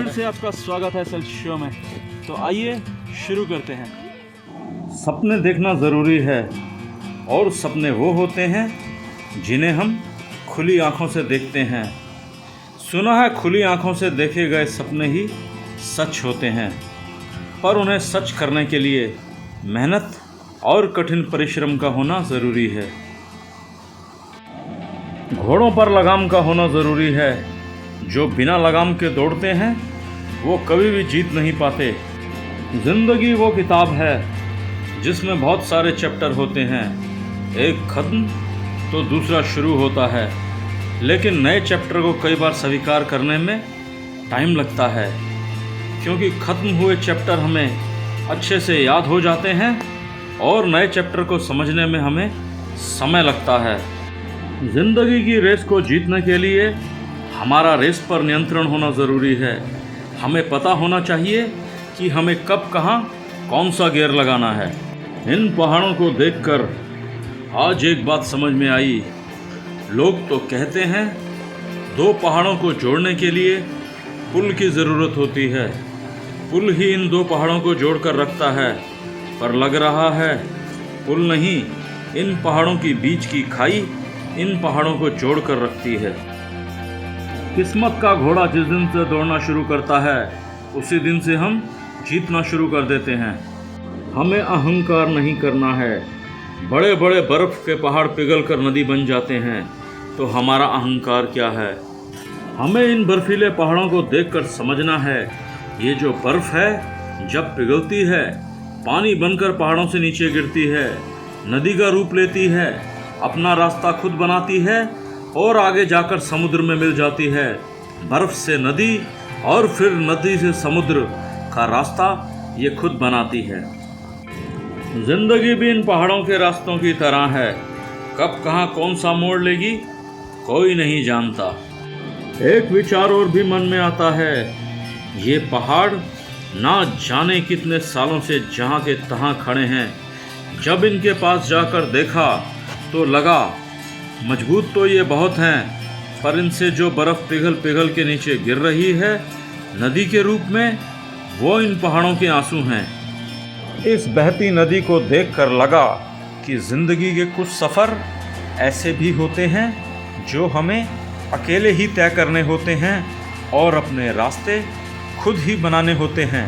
फिर से आपका स्वागत है सल शो में। तो आइए शुरू करते हैं। सपने देखना ज़रूरी है और सपने वो होते हैं जिन्हें हम खुली आँखों से देखते हैं। सुना है खुली आँखों से देखे गए सपने ही सच होते हैं, पर उन्हें सच करने के लिए मेहनत और कठिन परिश्रम का होना ज़रूरी है। घोड़ों पर लगाम का होना ज़रूरी है। जो बिना लगाम के दौड़ते हैं वो कभी भी जीत नहीं पाते। ज़िंदगी वो किताब है जिसमें बहुत सारे चैप्टर होते हैं। एक ख़त्म तो दूसरा शुरू होता है, लेकिन नए चैप्टर को कई बार स्वीकार करने में टाइम लगता है, क्योंकि ख़त्म हुए चैप्टर हमें अच्छे से याद हो जाते हैं और नए चैप्टर को समझने में हमें समय लगता है। ज़िंदगी की रेस को जीतने के लिए हमारा रेस पर नियंत्रण होना ज़रूरी है। हमें पता होना चाहिए कि हमें कब कहाँ कौन सा गियर लगाना है। इन पहाड़ों को देखकर आज एक बात समझ में आई। लोग तो कहते हैं दो पहाड़ों को जोड़ने के लिए पुल की ज़रूरत होती है। पुल ही इन दो पहाड़ों को जोड़कर रखता है, पर लग रहा है पुल नहीं, इन पहाड़ों की बीच की खाई इन पहाड़ों को जोड़कर रखती है। किस्मत का घोड़ा जिस दिन से दौड़ना शुरू करता है उसी दिन से हम जीतना शुरू कर देते हैं। हमें अहंकार नहीं करना है। बड़े बड़े बर्फ़ के पहाड़ पिघल कर नदी बन जाते हैं, तो हमारा अहंकार क्या है? हमें इन बर्फीले पहाड़ों को देखकर समझना है, ये जो बर्फ़ है जब पिघलती है पानी बनकर पहाड़ों से नीचे गिरती है, नदी का रूप लेती है, अपना रास्ता खुद बनाती है और आगे जाकर समुद्र में मिल जाती है। बर्फ़ से नदी और फिर नदी से समुद्र का रास्ता ये खुद बनाती है। ज़िंदगी भी इन पहाड़ों के रास्तों की तरह है। कब कहाँ कौन सा मोड़ लेगी कोई नहीं जानता। एक विचार और भी मन में आता है, ये पहाड़ ना जाने कितने सालों से जहाँ के तहाँ खड़े हैं। जब इनके पास जाकर देखा तो लगा मजबूत तो ये बहुत हैं, पर इनसे जो बर्फ़ पिघल पिघल के नीचे गिर रही है नदी के रूप में, वो इन पहाड़ों के आंसू हैं। इस बहती नदी को देखकर लगा कि ज़िंदगी के कुछ सफ़र ऐसे भी होते हैं जो हमें अकेले ही तय करने होते हैं और अपने रास्ते खुद ही बनाने होते हैं।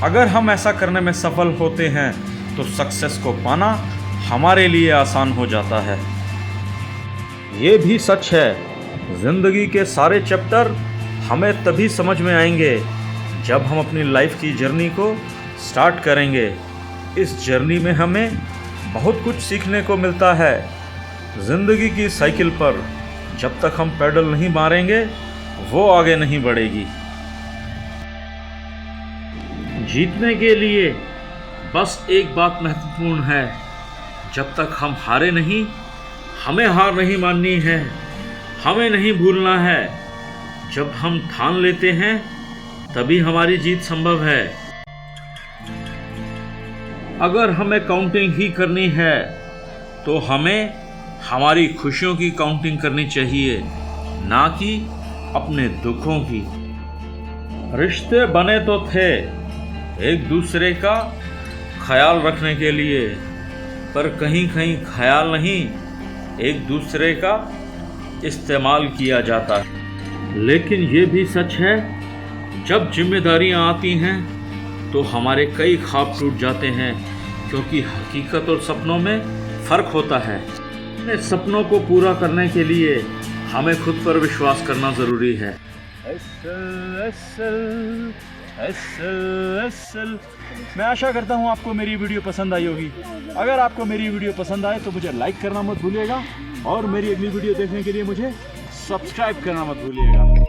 अगर हम ऐसा करने में सफल होते हैं तो सक्सेस को पाना हमारे लिए आसान हो जाता है। ये भी सच है, ज़िंदगी के सारे चैप्टर हमें तभी समझ में आएंगे जब हम अपनी लाइफ की जर्नी को स्टार्ट करेंगे। इस जर्नी में हमें बहुत कुछ सीखने को मिलता है। ज़िंदगी की साइकिल पर जब तक हम पैडल नहीं मारेंगे वो आगे नहीं बढ़ेगी। जीतने के लिए बस एक बात महत्वपूर्ण है, जब तक हम हारे नहीं, हमें हार नहीं माननी है, हमें नहीं भूलना है। जब हम ठान लेते हैं तभी हमारी जीत संभव है। अगर हमें काउंटिंग ही करनी है तो हमें हमारी खुशियों की काउंटिंग करनी चाहिए, ना कि अपने दुखों की। रिश्ते बने तो थे एक दूसरे का ख्याल रखने के लिए, पर कहीं कहीं ख्याल नहीं एक दूसरे का इस्तेमाल किया जाता है। लेकिन ये भी सच है, जब जिम्मेदारियां आती हैं तो हमारे कई ख्वाब टूट जाते हैं, क्योंकि हकीकत और सपनों में फ़र्क होता है। अपने सपनों को पूरा करने के लिए हमें खुद पर विश्वास करना ज़रूरी है। मैं आशा करता हूँ आपको मेरी वीडियो पसंद आई होगी। अगर आपको मेरी वीडियो पसंद आए तो मुझे लाइक करना मत भूलिएगा और मेरी अगली वीडियो देखने के लिए मुझे सब्सक्राइब करना मत भूलिएगा।